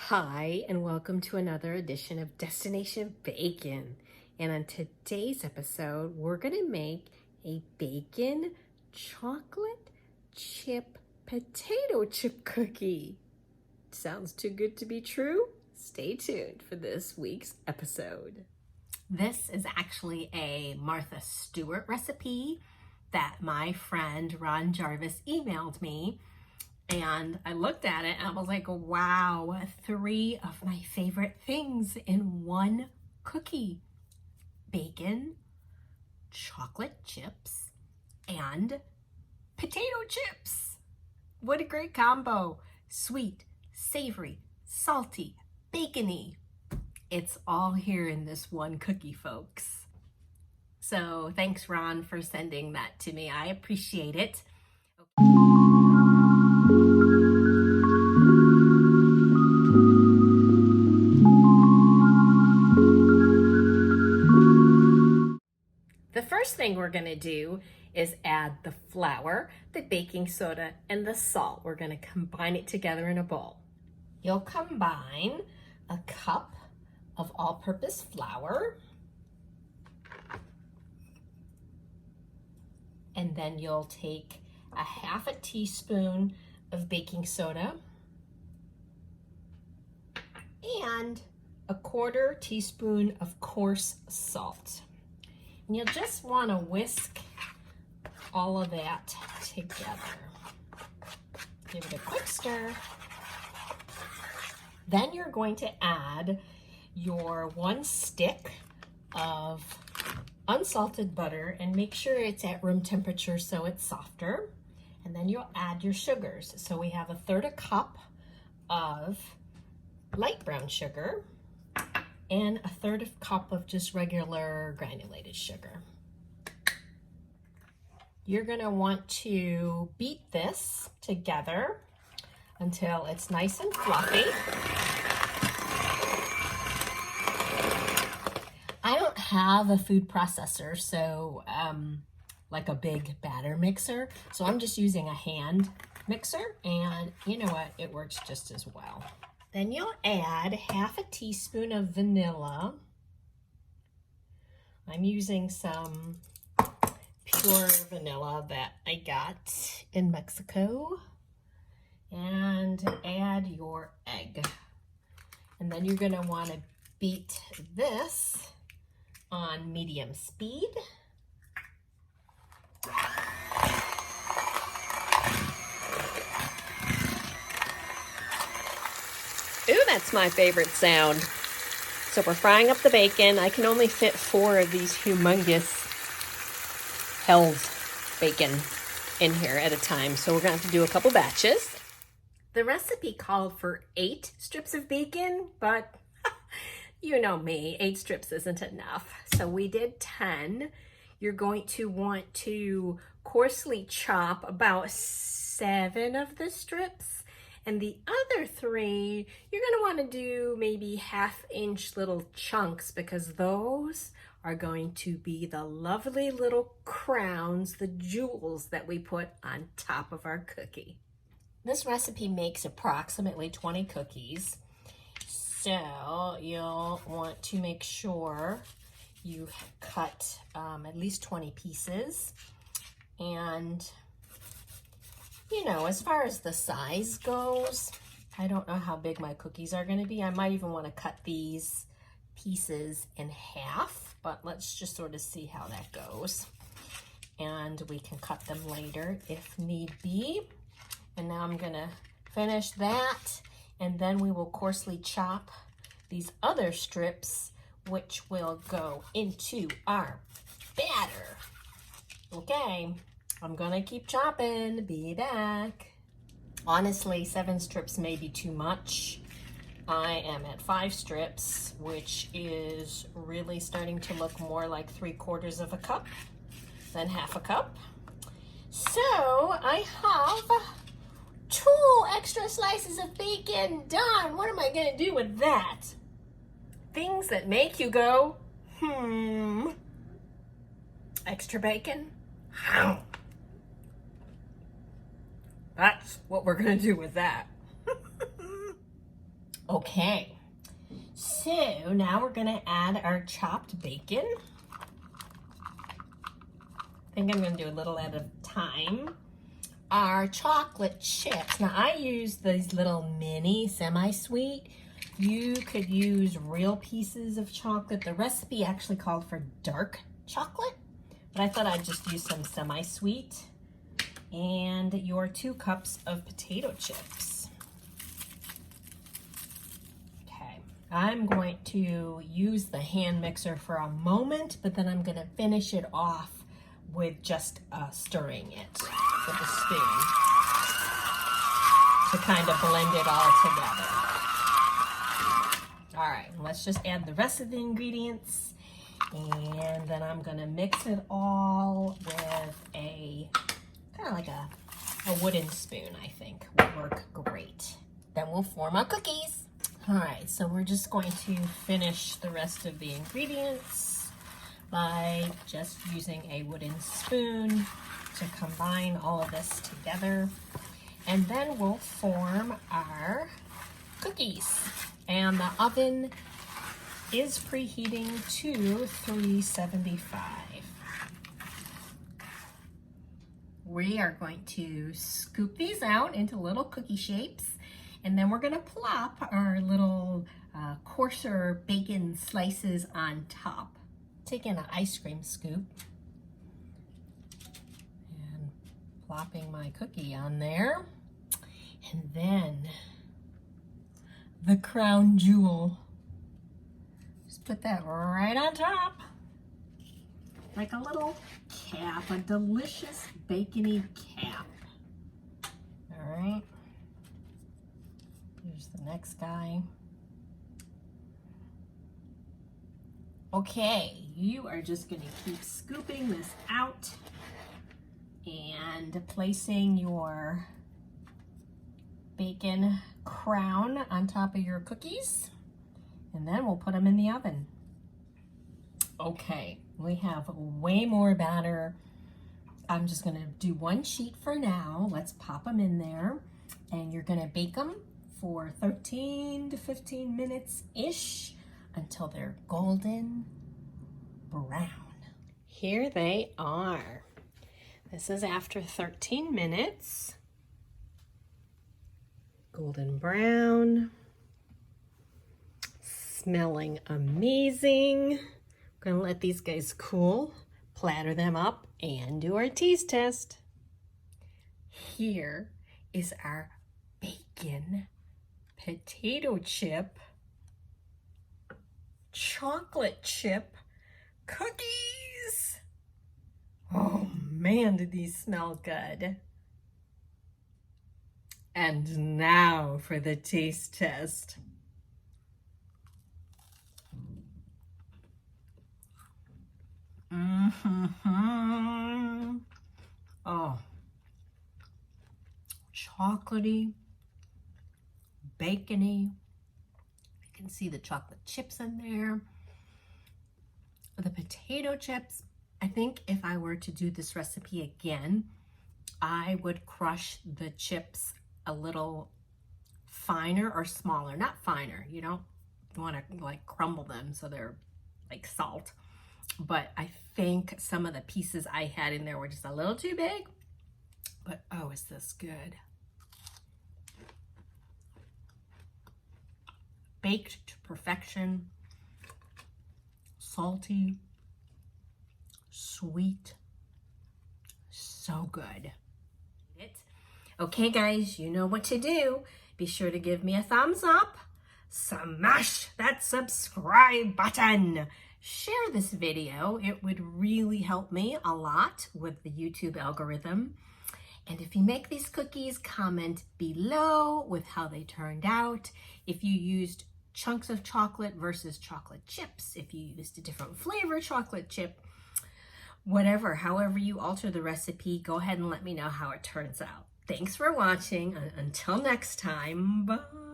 Hi, and welcome to another edition of Destination Bacon. And on today's episode, we're going to make a bacon chocolate chip potato chip cookie. Sounds too good to be true? Stay tuned for this week's episode. This is actually a Martha Stewart recipe that my friend Ron Jarvis emailed me. And I looked at it and I was like, wow, 3 of my favorite things in one cookie. Bacon, chocolate chips, and potato chips. What a great combo. Sweet, savory, salty, bacony. It's all here in this one cookie, folks. So thanks, Ron, for sending that to me. I appreciate it. The first thing we're going to do is add the flour, the baking soda, and the salt. We're going to combine it together in a bowl. You'll combine a cup of all-purpose flour, and then you'll take a half a teaspoon of baking soda and a 1/4 teaspoon of coarse salt. And you'll just want to whisk all of that together. Give it a quick stir. Then you're going to add your 1 stick of unsalted butter and make sure it's at room temperature so it's softer. And then you'll add your sugars. So we have 1/3 cup of light brown sugar and 1/3 cup of just regular granulated sugar. You're gonna want to beat this together until it's nice and fluffy. I don't have a food processor, so like a big batter mixer, so I'm just using a hand mixer, and you know what, it works just as well. Then you'll add half a teaspoon of vanilla. I'm using some pure vanilla that I got in Mexico. And add your egg. And then you're gonna wanna beat this on medium speed. Ooh, that's my favorite sound. So we're frying up the bacon. I can only fit 4 of these humongous Hell's bacon in here at a time. So we're gonna have to do a couple batches. The recipe called for 8 strips of bacon, but you know me, 8 strips isn't enough. So we did 10. You're going to want to coarsely chop about 7 of the strips. And the other 3, you're gonna wanna do maybe 1/2-inch little chunks because those are going to be the lovely little crowns, the jewels that we put on top of our cookie. This recipe makes approximately 20 cookies. So you'll want to make sure you cut at least 20 pieces. And you know, as far as the size goes, I don't know how big my cookies are going to be. I might even want to cut these pieces in half, but let's just sort of see how that goes. And we can cut them later if need be. And now I'm going to finish that, and then we will coarsely chop these other strips, which will go into our batter. Okay. I'm gonna keep chopping, be back. Honestly, 7 strips may be too much. I am at 5 strips, which is really starting to look more like 3/4 of a cup than 1/2 cup. So I have 2 extra slices of bacon done. What am I gonna do with that? Things that make you go, extra bacon? How? That's what we're gonna do with that. Okay, so now we're gonna add our chopped bacon. I think I'm gonna do a little at a time. Our chocolate chips. Now I use these little mini semi-sweet. You could use real pieces of chocolate. The recipe actually called for dark chocolate, but I thought I'd just use some semi-sweet. And your 2 cups of potato chips. Okay, I'm going to use the hand mixer for a moment, but then I'm gonna finish it off with just stirring it with a spoon to kind of blend it all together. All right, let's just add the rest of the ingredients, and then I'm gonna mix it all with a kind of like a wooden spoon, I think will work great. Then we'll form our cookies. All right, so we're just going to finish the rest of the ingredients by just using a wooden spoon to combine all of this together. And then we'll form our cookies. And the oven is preheating to 375. We are going to scoop these out into little cookie shapes, and then we're gonna plop our little coarser bacon slices on top. Taking an ice cream scoop and plopping my cookie on there. And then the crown jewel. Just put that right on top. Like a little cap, a delicious bacony cap. All right. Here's the next guy. Okay, you are just gonna keep scooping this out and placing your bacon crown on top of your cookies, and then we'll put them in the oven. Okay, we have way more batter. I'm just gonna do 1 sheet for now. Let's pop them in there, and you're gonna bake them for 13 to 15 minutes-ish until they're golden brown. Here they are. This is after 13 minutes. Golden brown. Smelling amazing. We're gonna let these guys cool, platter them up, and do our taste test. Here is our bacon potato chip chocolate chip cookies. Oh man, did these smell good. And now for the taste test. Oh, chocolatey, bacony. You can see the chocolate chips in there. The potato chips, I think if I were to do this recipe again, I would crush the chips a little finer or smaller. Not finer, you don't want to like crumble them so they're like salt. But I think some of the pieces I had in there were just a little too big. But oh, is this good. Baked to perfection. Salty. Sweet. So good. Okay guys, you know what to do. Be sure to give me a thumbs up. Smash that subscribe button. Share this video. It would really help me a lot with the YouTube algorithm. And if you make these cookies, comment below with how they turned out. If you used chunks of chocolate versus chocolate chips, if you used a different flavor chocolate chip, whatever, however you alter the recipe, go ahead and let me know how it turns out. Thanks for watching. Until next time, bye.